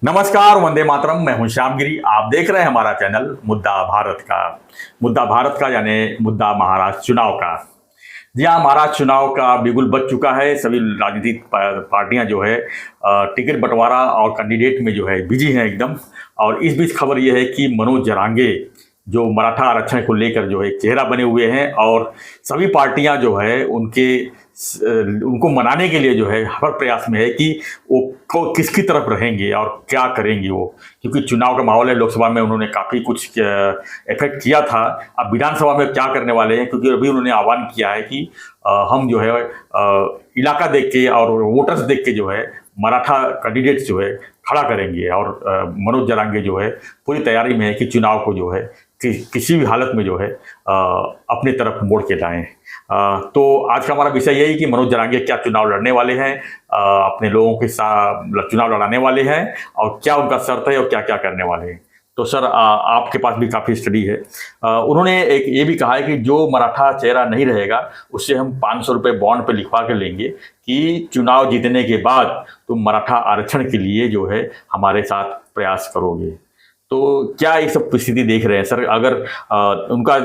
नमस्कार, वंदे मातरम। मैं हूं श्यामगिरी। आप देख रहे हैं हमारा चैनल मुद्दा भारत का यानी मुद्दा महाराष्ट्र चुनाव का। जी हाँ, महाराष्ट्र चुनाव का बिगुल बज चुका है। सभी राजनीतिक पार्टियां जो है टिकट बंटवारा और कैंडिडेट में जो है बिजी हैं एकदम। और इस बीच खबर यह है कि मनोज जरांगे जो मराठा आरक्षण को लेकर जो है एक चेहरा बने हुए हैं और सभी पार्टियां जो है उनको मनाने के लिए जो है हर प्रयास में है कि वो किसकी तरफ रहेंगे और क्या करेंगे वो, क्योंकि चुनाव का माहौल है। लोकसभा में उन्होंने काफ़ी कुछ इफेक्ट किया था। अब विधानसभा में क्या करने वाले हैं, क्योंकि अभी उन्होंने आह्वान किया है कि हम जो है इलाका देख के और वोटर्स देख के जो है मराठा कैंडिडेट्स जो है खड़ा करेंगे। और मनोज जरांगे जो है पूरी तैयारी में है कि चुनाव को जो है किसी भी हालत में जो है अपनी तरफ मोड़ के लाएं। तो आज का हमारा विषय यही कि मनोज जरांगे क्या चुनाव लड़ने वाले हैं, अपने लोगों के साथ चुनाव लड़ाने वाले हैं और क्या उनका शर्त है और क्या क्या करने वाले हैं। तो सर आपके पास भी काफ़ी स्टडी है। उन्होंने एक ये भी कहा है कि जो मराठा चेहरा नहीं रहेगा उससे हम 500 रुपये बॉन्ड पे लिखवा के लेंगे कि चुनाव जीतने के बाद तुम मराठा आरक्षण के लिए जो है हमारे साथ प्रयास करोगे। तो क्या ये सब स्थिति देख रहे हैं सर? अगर उनका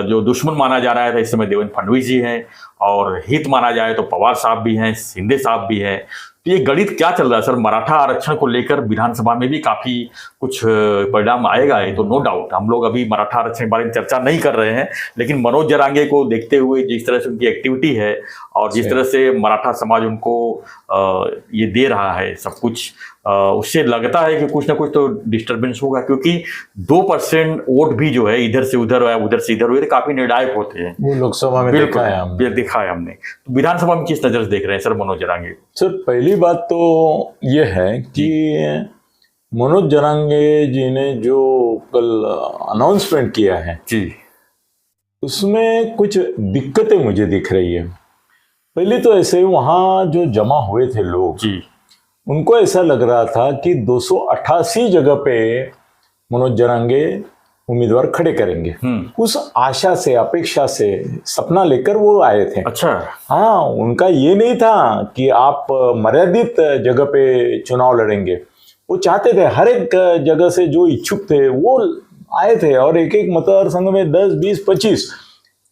जो दुश्मन माना जा रहा है इस समय देवेंद्र फडणवीस जी हैं और हित माना जाए तो पवार साहब भी हैं, शिंदे साहब भी हैं, तो ये गणित क्या चल रहा है सर? मराठा आरक्षण को लेकर विधानसभा में भी काफी कुछ परिणाम आएगा, ये तो नो डाउट। हम लोग अभी मराठा आरक्षण के बारे में चर्चा नहीं कर रहे हैं, लेकिन मनोज जरांगे को देखते हुए जिस तरह से उनकी एक्टिविटी है और जिस तरह से मराठा समाज उनको ये दे रहा है सब कुछ, उससे लगता है कि कुछ ना कुछ तो डिस्टर्बेंस होगा, क्योंकि 2% वोट भी जो है इधर से उधर या उधर से इधर हुए काफी निर्णायक होते हैं। वो लोकसभा में देखा है हमने। तो विधानसभा में किस नजर से देख रहे हैं सर मनोज जरांगे? सर, पहली बात तो ये है कि मनोज जरांगे जी ने जो कल अनाउंसमेंट किया है जी, उसमें कुछ दिक्कतें मुझे दिख रही है। पहले तो ऐसे वहां जो जमा हुए थे लोग जी, उनको ऐसा लग रहा था कि 288 जगह पे मनोज जरांगे उम्मीदवार खड़े करेंगे। उस आशा से, अपेक्षा से, सपना लेकर वो आए थे। अच्छा। हाँ, उनका ये नहीं था कि आप मर्यादित जगह पे चुनाव लड़ेंगे। वो चाहते थे हर एक जगह से जो इच्छुक थे वो आए थे और एक एक मतदार संघ में 10, 20, 25,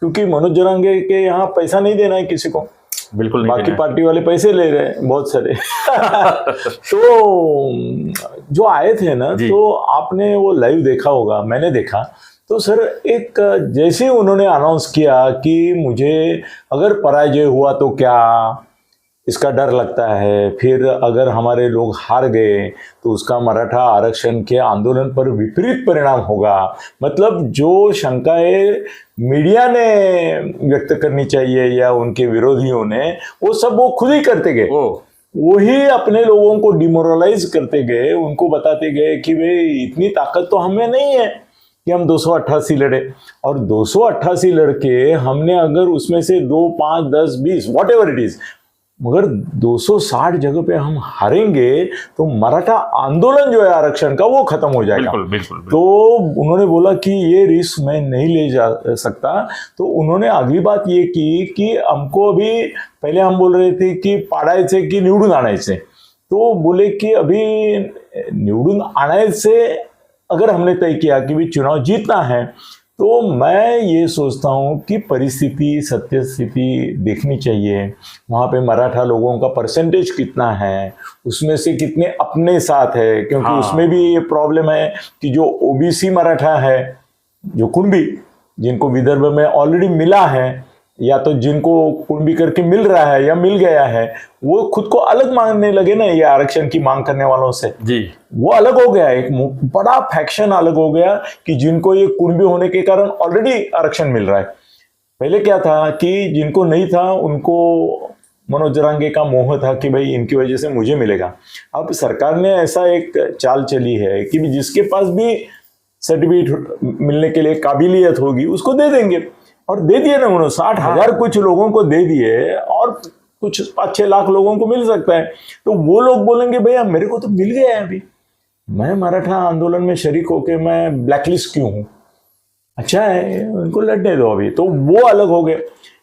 क्योंकि मनोज जरांगे के यहाँ पैसा नहीं देना है किसी को, बिल्कुल नहीं। बाकी पार्टी वाले पैसे ले रहे हैं बहुत सारे। तो जो आए थे ना, तो आपने वो लाइव देखा होगा, मैंने देखा। तो सर एक जैसे ही उन्होंने अनाउंस किया कि मुझे अगर पराजय हुआ तो क्या, इसका डर लगता है, फिर अगर हमारे लोग हार गए तो उसका मराठा आरक्षण के आंदोलन पर विपरीत परिणाम होगा। मतलब जो शंकाएं मीडिया ने व्यक्त करनी चाहिए या उनके विरोधियों ने, वो सब वो खुद ही करते गए। वही अपने लोगों को डिमोरलाइज करते गए, उनको बताते गए कि भाई इतनी ताकत तो हमें नहीं है कि हम 288 लड़े। और 288 लड़के हमने अगर उसमें से 2, 5, 10, 20 वॉट एवर इट इज, मगर 260 जगह पे हम हारेंगे तो मराठा आंदोलन जो है आरक्षण का वो खत्म हो जाएगा। बिल्कुल। तो उन्होंने बोला कि ये रिस्क मैं नहीं ले जा सकता। तो उन्होंने अगली बात ये की कि हमको अभी, पहले हम बोल रहे थे कि पाडायचे की निवडून आणायचे, तो बोले कि अभी निवडून आणायचे अगर हमने तय किया कि भी चुनाव जीतना है, तो मैं ये सोचता हूँ कि परिस्थिति, सत्य स्थिति देखनी चाहिए। वहाँ पे मराठा लोगों का परसेंटेज कितना है, उसमें से कितने अपने साथ है, क्योंकि उसमें भी ये प्रॉब्लम है कि जो ओबीसी मराठा है, जो कुणबी, जिनको विदर्भ में ऑलरेडी मिला है या तो जिनको कुणबी करके मिल रहा है या मिल गया है, वो खुद को अलग मानने लगे ना ये आरक्षण की मांग करने वालों से। जी, वो अलग हो गया, एक बड़ा फैक्शन अलग हो गया कि जिनको ये कुणबी होने के कारण ऑलरेडी आरक्षण मिल रहा है। पहले क्या था कि जिनको नहीं था उनको मनोज जरांगे का मोह था कि भाई इनकी वजह से मुझे मिलेगा। अब सरकार ने ऐसा एक चाल चली है कि जिसके पास भी सर्टिफिकेट मिलने के लिए काबिलियत होगी उसको दे देंगे, और दे दिए ना उन्होंने। 60,000 कुछ लोगों को दे दिए और कुछ 5-6 लाख लोगों को मिल सकता है। तो वो लोग बोलेंगे भैया मेरे को तो मिल गया है, अभी मैं मराठा आंदोलन में शरीक होके मैं ब्लैकलिस्ट क्यों हूं, अच्छा है उनको लड़ने दो अभी। तो वो अलग हो गए।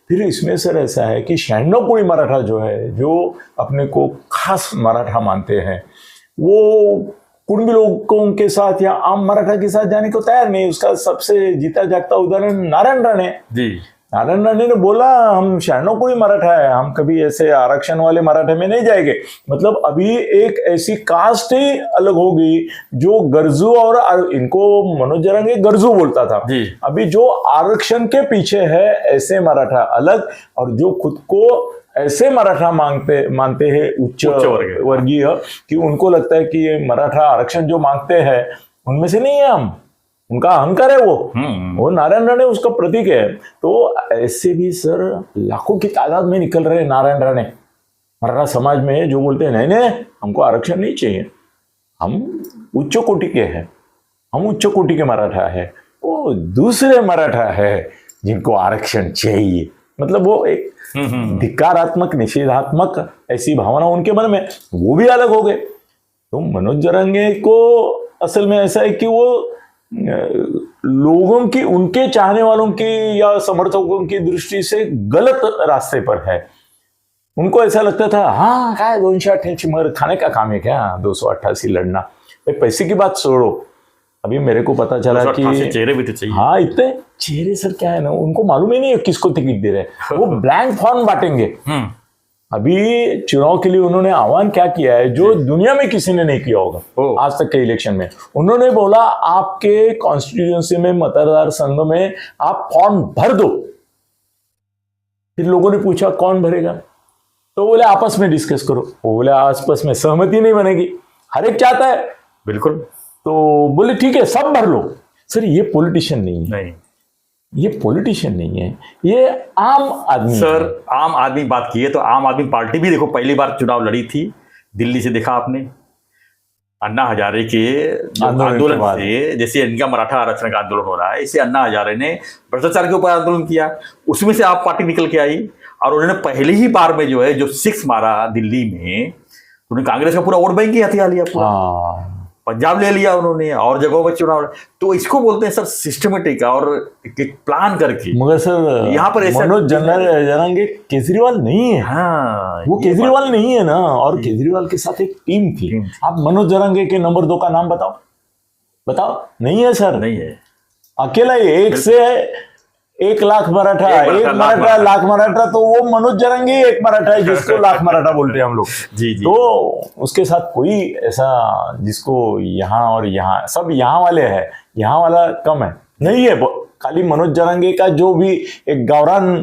फिर इसमें सर ऐसा है कि 96 कोई मराठा जो है, जो अपने को खास मराठा मानते हैं, वो कुणबी लोगों के साथ या आम मराठा के साथ जाने को तैयार नहीं। उसका सबसे जीता जागता उदाहरण नारायण राणे जी। नारायण राणे ने बोला हम 96 कोई मराठा है, हम कभी ऐसे आरक्षण वाले मराठे में नहीं जाएंगे। मतलब अभी एक ऐसी कास्ट ही अलग होगी जो गरजू, और इनको मनोज जरंगे गरजू बोलता था जी। अभी जो आरक्षण के पीछे है ऐसे मराठा अलग, और जो खुद को ऐसे मराठा मानते हैं उच्च वर्गीय, कि उनको लगता है कि ये मराठा आरक्षण जो मांगते हैं उनमें से नहीं है हम, उनका अहंकार है वो नारायण राणे उसका प्रतीक है। तो ऐसे भी सर लाखों की तादाद में निकल रहे नारायण राणे मराठा समाज में, जो बोलते हैं नहीं नहीं हमको आरक्षण नहीं चाहिए, हम उच्च कोटि के हैं, हम उच्च कोटि के मराठा है। वो दूसरे मराठा है जिनको आरक्षण चाहिए। मतलब वो एक धिक्कारात्मक निषेधात्मक ऐसी भावना उनके मन में, वो भी अलग हो गए। तो मनोज जरंगे को असल में ऐसा है कि वो लोगों की, उनके चाहने वालों की या समर्थकों की दृष्टि से गलत रास्ते पर है। उनको ऐसा लगता था हाँ क्या 288 मर खाने का काम है क्या 288 लड़ना, पैसे की बात छोड़ो। अभी मेरे को पता चला कि चेहरे भी तो चाहिए। हाँ इतने चेहरे सर क्या है ना, उनको मालूम ही नहीं है किसको टिकट दे रहे, वो ब्लैंक फॉर्म बांटेंगे। अभी चुनाव के लिए उन्होंने आह्वान क्या किया है जो दुनिया में किसी ने नहीं किया होगा आज तक के इलेक्शन में। उन्होंने बोला आपके कॉन्स्टिट्यूएंसी में, मतदार संघ में आप फॉर्म भर दो। फिर लोगों ने पूछा कौन भरेगा, तो बोले आपस में डिस्कस करो। वो बोले आपस में सहमति नहीं बनेगी, हर एक चाहता है। बिल्कुल। तो बोले ठीक है सब भर लो। सर ये पॉलिटिशियन नहीं है, नहीं ये पॉलिटिशियन नहीं है, ये आम आदमी सर है। आम आदमी बात की है तो आम आदमी पार्टी भी देखो पहली बार चुनाव लड़ी थी दिल्ली से, देखा आपने अन्ना हजारे के आंदोलन से, जैसे इनका मराठा आरक्षण का आंदोलन हो रहा है, इसे अन्ना हजारे ने भ्रष्टाचार के ऊपर आंदोलन किया, उसमें से आप पार्टी निकल के आई और उन्होंने पहली ही बार में जो है जो 6 मारा दिल्ली में, उन्होंने कांग्रेस का पूरा वोट बैंक ही हथिया लिया, पूरा पंजाब ले लिया उन्होंने और जगहों पर चुनाव। तो इसको बोलते हैं सर सिस्टमेटिक और एक प्लान करके। मगर सर यहाँ पर मनोज जरंगे केजरीवाल नहीं है। हाँ, वो केजरीवाल नहीं है ना, और केजरीवाल के साथ एक टीम थी। आप मनोज जरंगे के नंबर 2 का नाम बताओ, बताओ। नहीं है सर, नहीं है, अकेला ही। एक से 1 लाख मराठा, एक मराठा लाख मराठा, तो वो मनोज जरंगे एक मराठा है जिसको लाख मराठा बोलते हैं हम लोग। जी जी। तो उसके साथ कोई ऐसा जिसको यहाँ और यहाँ सब यहाँ वाले हैं, यहाँ वाला कम है नहीं है। खाली मनोज जरंगे का जो भी एक गावरान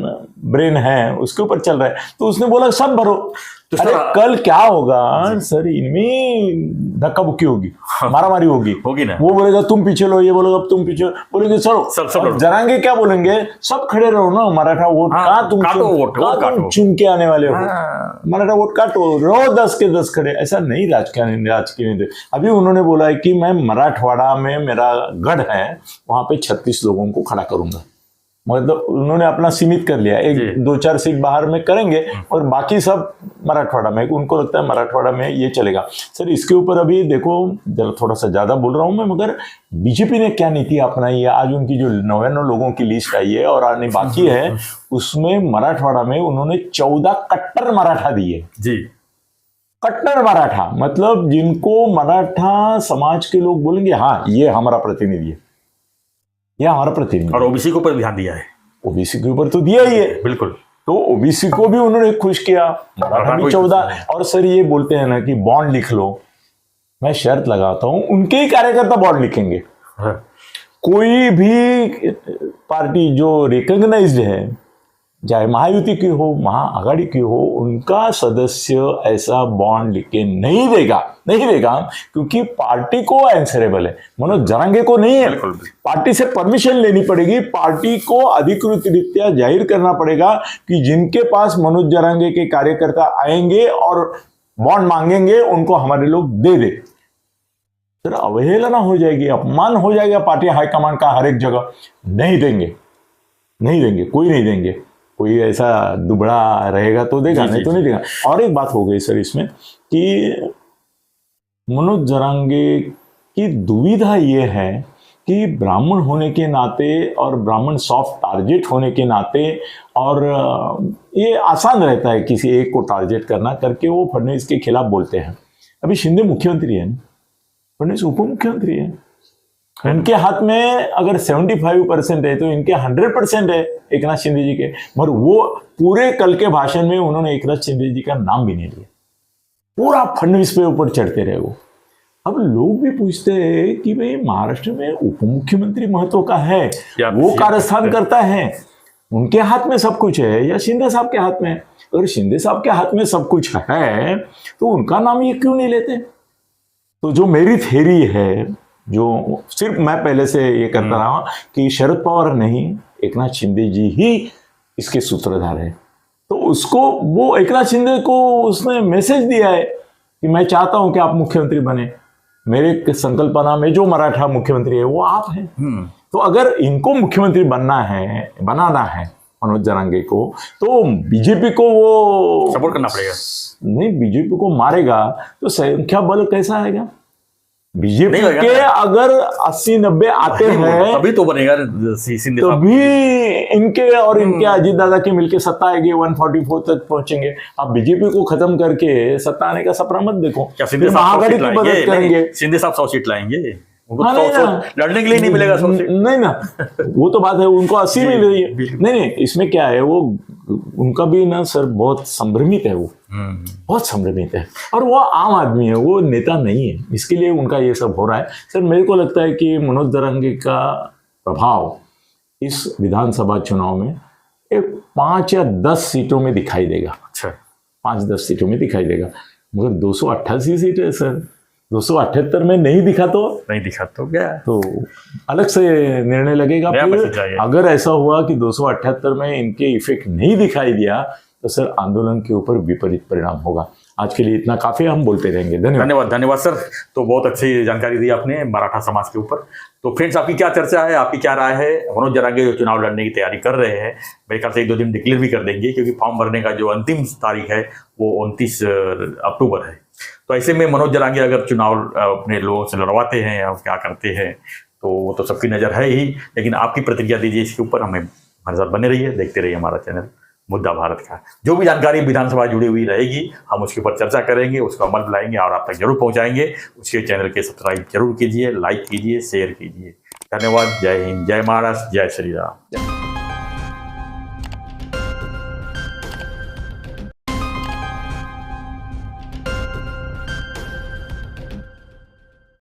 ब्रेन है उसके ऊपर चल रहा है। तो उसने बोला सब भरो। तो अरे कल क्या होगा सर, इनमें धक्का बुक्की होगी, मारामारी होगी ना। वो बोलेगा तुम पीछे लो, ये बोलेगा तुम पीछे, बोलेंगे सब जरांगे क्या बोलेंगे, सब खड़े रहो ना, मराठा वोट कहाँ तुम चुन के आने वाले हो, मराठा वोट काटो, रहो 10 के 10 खड़े। ऐसा नहीं राजकीय नहीं। अभी उन्होंने बोला है कि मैं मराठवाड़ा में मेरा गढ़ है, वहां पे 36 लोगों को खड़ा करूंगा। मतलब उन्होंने अपना सीमित कर लिया, 1-2-4 सीट बाहर में करेंगे और बाकी सब मराठवाड़ा में। उनको लगता है मराठवाड़ा में ये चलेगा। सर इसके ऊपर अभी देखो, थोड़ा सा ज्यादा बोल रहा हूं मैं, मगर बीजेपी ने क्या नीति अपनाई है। आज उनकी जो 99 लोगों की लिस्ट आई है और आने बाकी है, उसमें मराठवाड़ा में उन्होंने 14 कट्टर मराठा दिए जी। कट्टर मराठा मतलब जिनको मराठा समाज के लोग बोलेंगे हाँ ये हमारा प्रतिनिधि है, यह हमारा प्रतिनिधि। और ओबीसी के ऊपर ध्यान दिया है, ओबीसी के ऊपर तो दिया ही है बिल्कुल। तो ओबीसी को भी उन्होंने खुश किया, मराठा भी 14। और सर ये बोलते हैं ना कि बॉन्ड लिख लो, मैं शर्त लगाता हूं उनके ही कार्यकर्ता बॉन्ड लिखेंगे। कोई भी पार्टी जो रिकॉग्नाइज्ड है, चाहे महायुति की हो महाआघाड़ी की हो, उनका सदस्य ऐसा बॉन्ड लिख के नहीं देगा क्योंकि पार्टी को आंसरेबल है, मनोज जरंगे को नहीं है। पार्टी से परमिशन लेनी पड़ेगी, पार्टी को अधिकृत रीत्या जाहिर करना पड़ेगा कि जिनके पास मनोज जरंगे के कार्यकर्ता आएंगे और बॉन्ड मांगेंगे उनको हमारे लोग दे दे। सर अवहेलना हो जाएगी, अपमान हो जाएगा पार्टी हाईकमान का हर एक जगह। नहीं देंगे, कोई नहीं देंगे। कोई ऐसा दुबड़ा रहेगा तो देगा, नहीं तो नहीं देगा। और एक बात हो गई सर इसमें कि मनोज जरंगे की दुविधा ये है कि ब्राह्मण होने के नाते और ब्राह्मण सॉफ्ट टारगेट होने के नाते, और ये आसान रहता है किसी एक को टारगेट करना, करके वो फडणवीस के खिलाफ बोलते हैं। अभी शिंदे मुख्यमंत्री है, फडणवीस उप मुख्यमंत्री है, इनके हाथ में अगर 75% है तो इनके 100% है एक नाथ शिंदे जी के। मगर वो पूरे कल के भाषण में उन्होंने एक नाथ शिंदे जी का नाम भी नहीं लिया, पूरा फडणवीस पे ऊपर चढ़ते रहे वो। अब लोग भी पूछते हैं कि भाई महाराष्ट्र में उप मुख्यमंत्री महत्व का है, वो कारस्थान करता है, उनके हाथ में सब कुछ है या शिंदे साहब के हाथ में है? अगर शिंदे साहब के हाथ में सब कुछ है तो उनका नाम ये क्यों नहीं लेते? तो जो मेरी थ्योरी है, जो सिर्फ मैं पहले से ये करता रहा हूं कि शरद पवार नहीं, एक नाथ शिंदे जी ही इसके सूत्रधार है। तो उसको, वो एक नाथ शिंदे को उसने मैसेज दिया है कि मैं चाहता हूं कि आप मुख्यमंत्री बने, मेरे संकल्पना में जो मराठा मुख्यमंत्री है वो आप हैं। तो अगर इनको मुख्यमंत्री बनाना है मनोज जरांगे को, तो बीजेपी को वो सपोर्ट करना पड़ेगा। नहीं, बीजेपी को मारेगा तो संख्या बल कैसा आएगा? बीजेपी के अगर 80-90 आते हैं तभी तो बनेगा शिंदे साहब, तभी इनके और इनके अजीत दादा की मिलकर सत्ता आएगी, 144 तक पहुंचेंगे। आप बीजेपी को खत्म करके सत्ता आने का सपना मत देखो। क्या शिंदे साहब महागठबंधन की मदद करेंगे? शिंदे साहब 100 सीट लाएंगे, हाँ, लड़ने के लिए नहीं मिलेगा 100 सीट। नहीं ना, वो तो बात है, उनको 80 मिल रही है। नहीं, इसमें क्या है, वो उनका भी ना सर बहुत संभ्रमित है, वो बहुत संभ्रमित है, और वो आम आदमी है, वो नेता नहीं है, इसके लिए उनका ये सब हो रहा है। सर मेरे को लगता है कि मनोज जरांगे का प्रभाव इस विधानसभा चुनाव में एक 5 या 10 सीटों में दिखाई देगा। अच्छा, 5-10 सीटों में दिखाई देगा, मगर 288 सीट है सर, 278 में नहीं दिखा तो क्या, तो अलग से निर्णय लगेगा। फिर अगर ऐसा हुआ कि 278 में इनके इफेक्ट नहीं दिखाई दिया तो सर आंदोलन के ऊपर विपरीत परिणाम होगा। आज के लिए इतना काफी, हम बोलते रहेंगे। धन्यवाद सर। तो बहुत अच्छी जानकारी दी आपने मराठा समाज के ऊपर। तो फ्रेंड्स, आपकी क्या चर्चा है, आपकी क्या राय है? मनोज जरांगे जो चुनाव लड़ने की तैयारी कर रहे हैं, मेरे ख्याल से 1-2 दिन डिक्लेयर भी कर देंगे, क्योंकि फॉर्म भरने का जो अंतिम तारीख है वो 29 अक्टूबर है। तो ऐसे में मनोज जरांगे अगर चुनाव अपने लोगों से लड़वाते हैं या क्या करते हैं तो वो तो सबकी नज़र है ही, लेकिन आपकी प्रतिक्रिया दीजिए इसके ऊपर। हमें हमारे साथ बने रहिए, देखते रहिए हमारा चैनल मुद्दा भारत का। जो भी जानकारी विधानसभा जुड़ी हुई रहेगी हम उसके ऊपर चर्चा करेंगे, उसका अमल लाएंगे और आप तक जरूर पहुंचाएंगे। उसके चैनल के सब्सक्राइब जरूर कीजिए, लाइक कीजिए, शेयर कीजिए। धन्यवाद। जय हिंद, जय महाराष्ट्र, जय श्री राम।